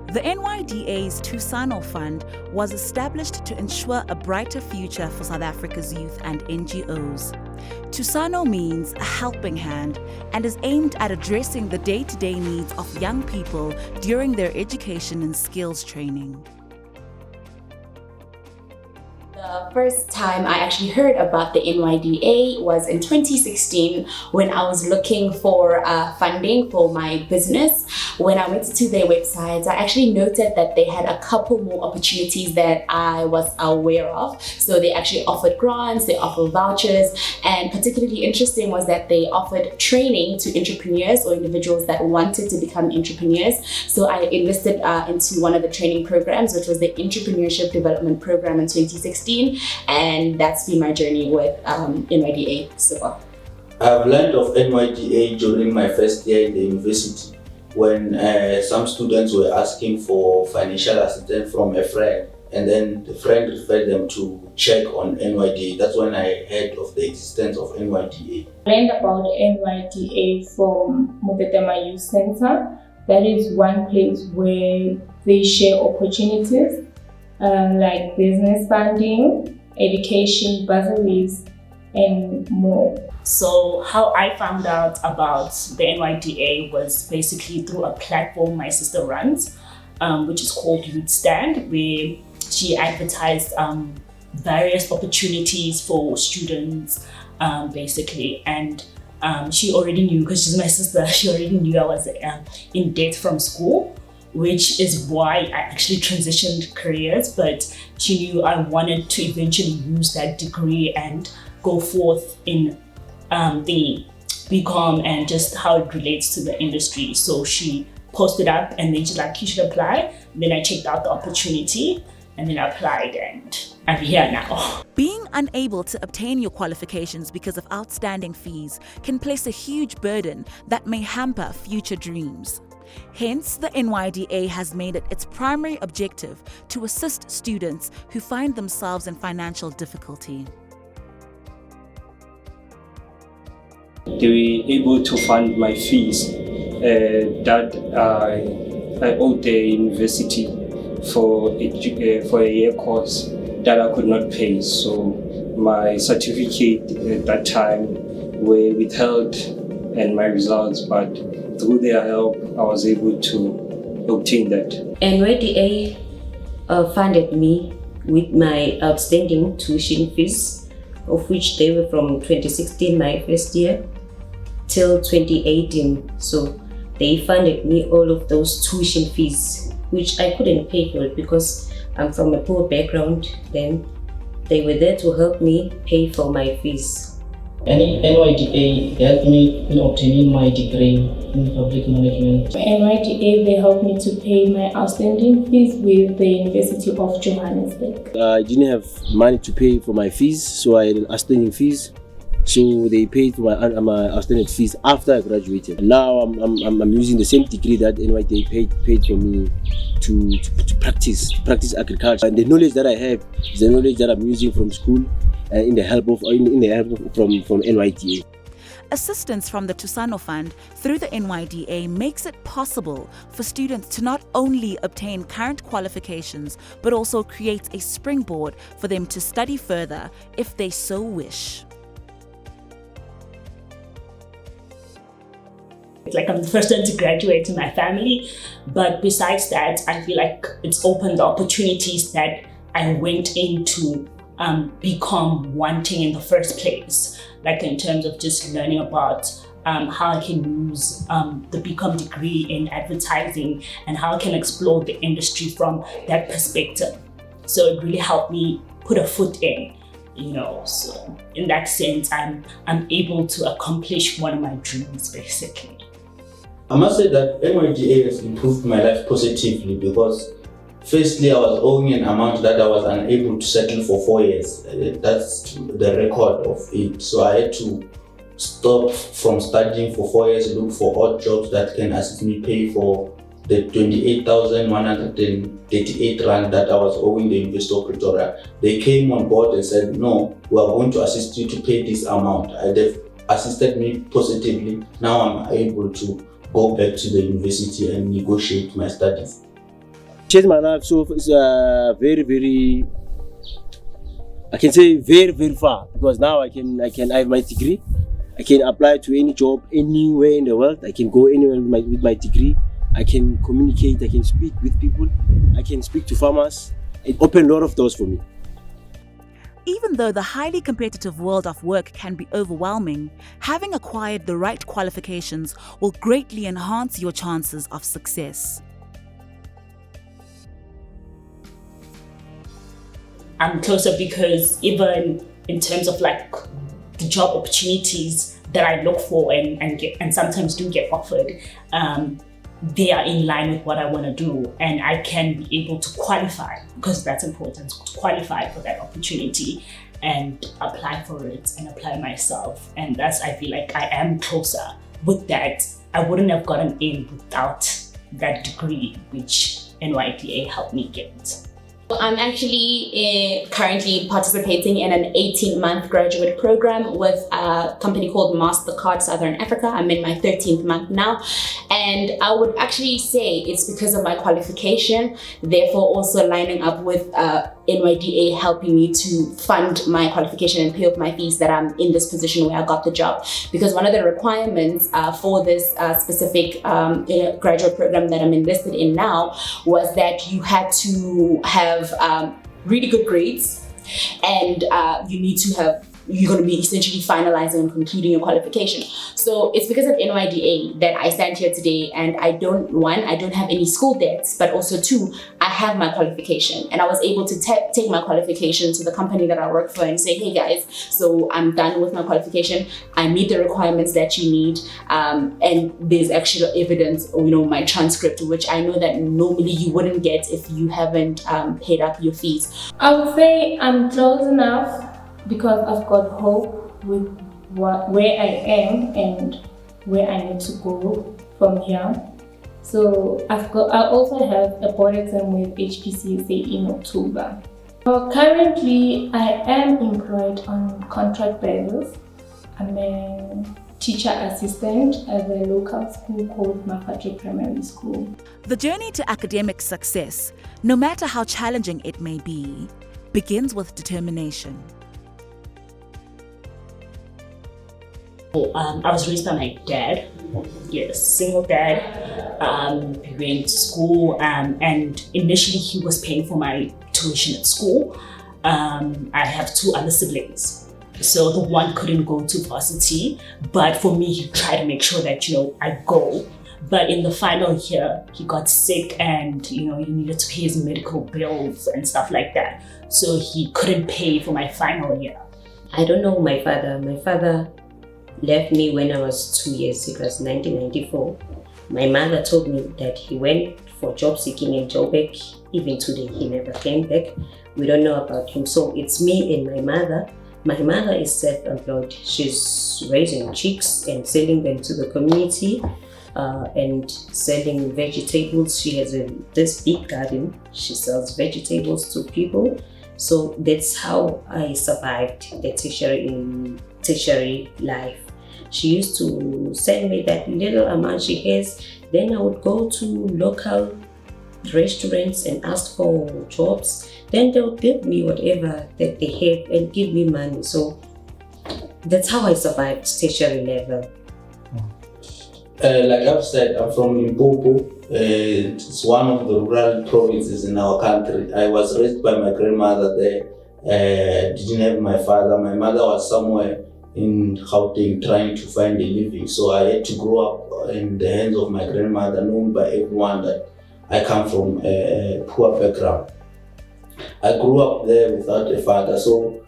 The NYDA's Tusano Fund was established to ensure a brighter future for South Africa's youth and NGOs. Tusano means a helping hand and is aimed at addressing the day-to-day needs of young people during their education and skills training. The first time I actually heard about the NYDA was in 2016 when I was looking for funding for my business. When I went to their website, I actually noted that they had a couple more opportunities that I was aware of. So they actually offered grants, they offered vouchers, and particularly interesting was that they offered training to entrepreneurs or individuals that wanted to become entrepreneurs. So I enlisted into one of the training programs, which was the Entrepreneurship Development Program in 2016. And that's been my journey with NYDA so far. I've learned of NYDA during my first year in the university when some students were asking for financial assistance from a friend, and then the friend referred them to check on NYDA. That's when I heard of the existence of NYDA. I learned about NYDA from Mutetema Youth Center. That is one place where they share opportunities like business funding, education, bursaries, and more. So how I found out about the NYDA was basically through a platform my sister runs, which is called Youth Stand, where she advertised various opportunities for students, basically. And she already knew, because she's my sister, she already knew I was in debt from school, which is why I actually transitioned careers, but she knew I wanted to eventually use that degree and go forth in the BCom and just how it relates to the industry. So she posted up and then she's like, you should apply. And then I checked out the opportunity and then I applied and I'm here now. Being unable to obtain your qualifications because of outstanding fees can place a huge burden that may hamper future dreams. Hence, the NYDA has made it its primary objective to assist students who find themselves in financial difficulty. They were able to fund my fees that I owed the university for a year course that I could not pay. So my certificate at that time were withheld and my results, but through their help, I was able to obtain that. NYDA funded me with my outstanding tuition fees, of which they were from 2016, my first year, till 2018. So they funded me all of those tuition fees, which I couldn't pay for it because I'm from a poor background. Then they were there to help me pay for my fees. NYDA helped me in obtaining my degree in public management. NYDA, they helped me to pay my outstanding fees with the University of Johannesburg. I didn't have money to pay for my fees, so I had outstanding fees. So they paid for my outstanding fees after I graduated. And now I'm using the same degree that NYDA paid for me to practice agriculture. And the knowledge that I have is the knowledge that I'm using from school and in the help from NYDA. Assistance from the Tusano Fund through the NYDA makes it possible for students to not only obtain current qualifications, but also create a springboard for them to study further if they so wish. Like, I'm the first one to graduate in my family, but besides that, I feel like it's opened the opportunities that I went into BCom wanting in the first place, like in terms of just learning about how I can use the BCom degree in advertising and how I can explore the industry from that perspective. So it really helped me put a foot in, you know. So in that sense, I'm able to accomplish one of my dreams, basically. I must say that NYDA has improved my life positively because firstly, I was owing an amount that I was unable to settle for 4 years. That's the record of it. So I had to stop from studying for 4 years, look for odd jobs that can assist me pay for the 28,138 rand that I was owing the University of Pretoria. They came on board and said, no, we are going to assist you to pay this amount. They've assisted me positively. Now I'm able to go back to the university and negotiate my studies. Changed my life so it's very, I can say very far, because now I have my degree. I can apply to any job anywhere in the world. I can go anywhere with my degree. I can communicate. I can speak with people. I can speak to farmers. It opened a lot of doors for me. Even though the highly competitive world of work can be overwhelming, having acquired the right qualifications will greatly enhance your chances of success. I'm closer because even in terms of like the job opportunities that I look for and sometimes do get offered, they are in line with what I want to do, and I can be able to qualify, because that's important, to qualify for that opportunity and apply for it and apply myself. And that's, I feel like I am closer with that. I wouldn't have gotten in without that degree, which NYDA helped me get. I'm actually currently participating in an 18-month graduate program with a company called Mastercard Southern Africa. I'm in my 13th month now, and I would actually say it's because of my qualification, therefore also lining up with NYDA helping me to fund my qualification and pay off my fees, that I'm in this position where I got the job. Because one of the requirements for this specific graduate program that I'm enlisted in now was that you had to have really good grades, and you're going to be essentially finalizing and concluding your qualification. So it's because of NYDA that I stand here today, and I don't have any school debts, but also two, I have my qualification, and I was able to take my qualification to the company that I work for and say, hey guys, so I'm done with my qualification, I meet the requirements that you need, and there's actual evidence, my transcript, which I know that normally you wouldn't get if you haven't paid up your fees. I would say I'm close enough, because I've got hope with where I am and where I need to go from here. So I also have a board exam with HPCSA in October. Currently, I am employed on contract basis. I'm a teacher assistant at a local school called Mafatre Primary School. The journey to academic success, no matter how challenging it may be, begins with determination. I was raised by my dad, yes, single dad. We went to school, and initially he was paying for my tuition at school. I have two other siblings, so the one couldn't go to varsity, but for me, he tried to make sure that, I go. But in the final year, he got sick, and he needed to pay his medical bills and stuff like that. So he couldn't pay for my final year. I don't know my father. My father left me when I was 2 years. It was 1994. My mother told me that he went for job seeking in Joburg. Even today, he never came back. We don't know about him. So it's me and my mother. My mother is self-employed. She's raising chicks and selling them to the community and selling vegetables. She has this big garden. She sells vegetables to people. So that's how I survived the tertiary life. She used to send me that little amount she has. Then I would go to local restaurants and ask for jobs. Then they would give me whatever that they have and give me money. So that's how I survived tertiary level. Like I've said, I'm from Limpopo. It's one of the rural provinces in our country. I was raised by my grandmother there. Didn't have my father. My mother was somewhere in Gauteng trying to find a living. So I had to grow up in the hands of my grandmother, known by everyone that I come from a poor background. I grew up there without a father, so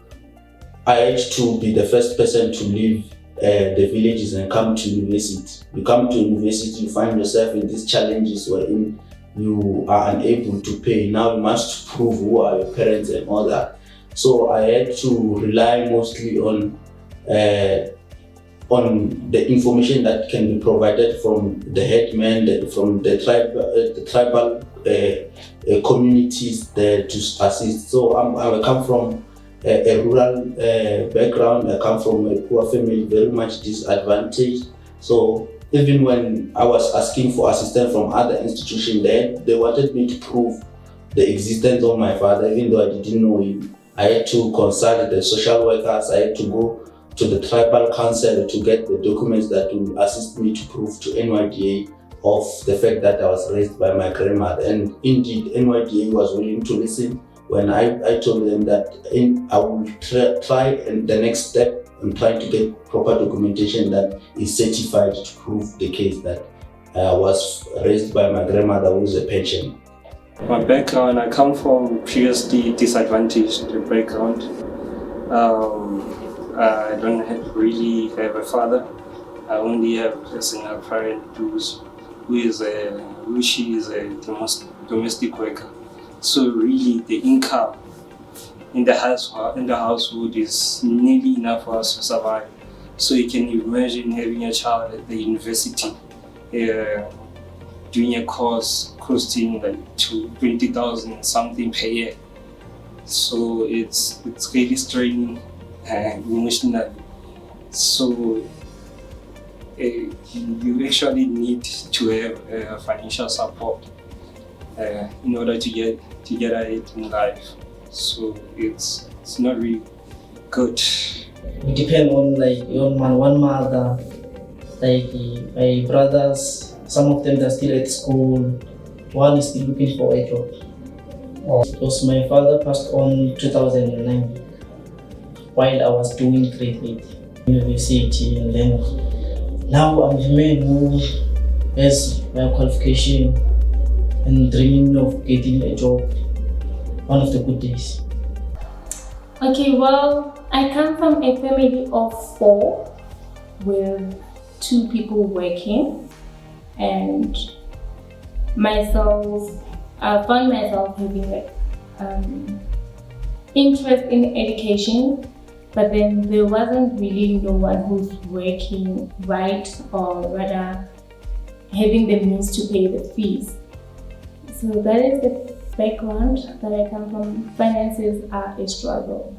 I had to be the first person to leave the villages and come to university. You come to university, you find yourself in these challenges wherein you are unable to pay. Now you must prove who are your parents and all that. So I had to rely mostly on the information that can be provided from the headman, from the tribal communities there to assist. So I come from a rural background. I come from a poor family, very much disadvantaged. So even when I was asking for assistance from other institutions, they wanted me to prove the existence of my father, even though I didn't know him. I had to consult the social workers. I had to go to the tribal council to get the documents that will assist me to prove to NYDA of the fact that I was raised by my grandmother. And indeed, NYDA was willing to listen when I told them that I will try, and the next step I'm trying to get proper documentation that is certified to prove the case that I was raised by my grandmother who is a pensioner. My background, I come from previously disadvantaged background. I don't really have a father. I only have a single parent she is a domestic worker. So really, the income in the household is nearly enough for us to survive. So you can imagine having a child at the university, doing a course costing like 20,000 something per year. So it's really straining emotionally. So you actually need to have financial support in order to get ahead in life. So it's not really good. We depend on one mother, like my brothers. Some of them are still at school. One is still looking for a job. Because my father passed on 2009 while I was doing grade 8 university, and then now I'm a man who has my qualification and dreaming of getting a job one of the good days. Okay, well, I come from a family of 4 with 2 people working, and myself, I found myself having interest in education, but then there wasn't really no one who's working right, or rather having the means to pay the fees. So that is the background that I come from. Finances are a struggle.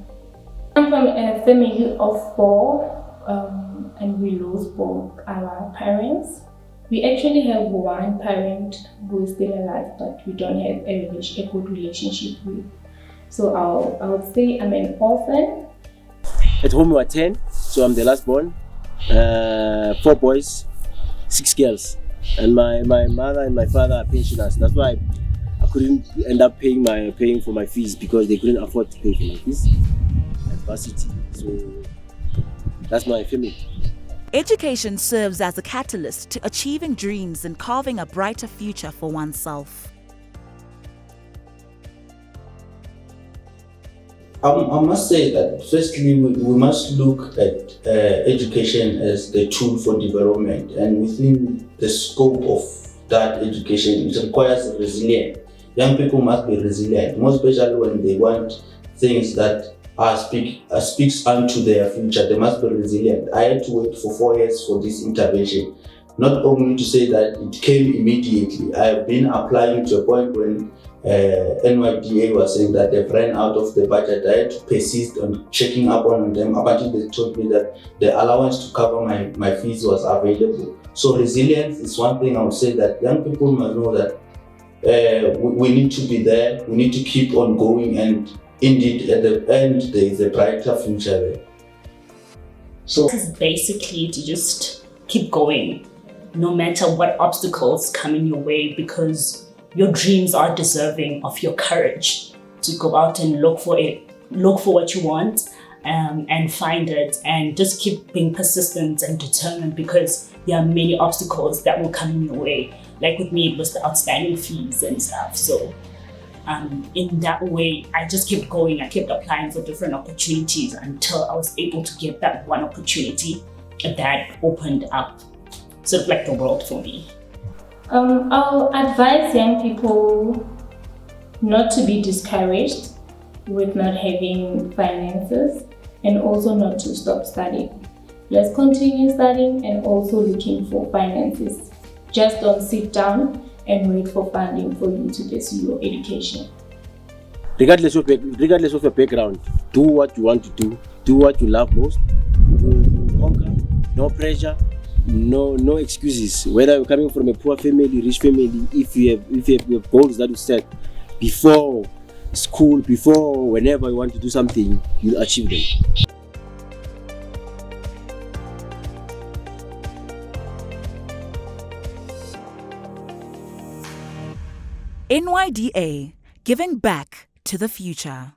I'm from a family of 4, and we lost both our parents. We actually have one parent who is still alive, but we don't have a good relationship with. So I would say I'm an orphan. At home we were 10, so I'm the last born. 4 boys, 6 girls. And my mother and my father are pensioners. That's why I couldn't end up paying for my fees, because they couldn't afford to pay for my fees at varsity. So that's my family. Education serves as a catalyst to achieving dreams and carving a brighter future for oneself. I must say that firstly, we must look at education as the tool for development, and within the scope of that education, it requires resilience. Young people must be resilient, more especially when they want things that speaks unto their future. They must be resilient. I had to wait for 4 years for this intervention. Not only to say that it came immediately. I have been applying to a point when NYDA was saying that they've ran out of the budget. I had to persist on checking up on them up until they told me that the allowance to cover my fees was available. So resilience is one thing I would say that young people must know that we need to be there, we need to keep on going, and indeed at the end there is a brighter future there. So it's basically to just keep going, no matter what obstacles come in your way, because your dreams are deserving of your courage to go out and look for what you want, and find it, and just keep being persistent and determined, because there are many obstacles that will come in your way. Like with me, it was the outstanding fees and stuff. So in that way, I just kept going. I kept applying for different opportunities until I was able to get that one opportunity that opened up sort of like the world for me. I'll advise young people not to be discouraged with not having finances, and also not to stop studying. Let's continue studying and also looking for finances. Just don't sit down and wait for funding for you to pursue your education. Regardless of your background, do what you want to do what you love most, conquer, no pressure, no excuses. Whether you're coming from a poor family, rich family, if you have goals that you set, before school, before whenever you want to do something, you'll achieve them. NYDA, giving back to the future.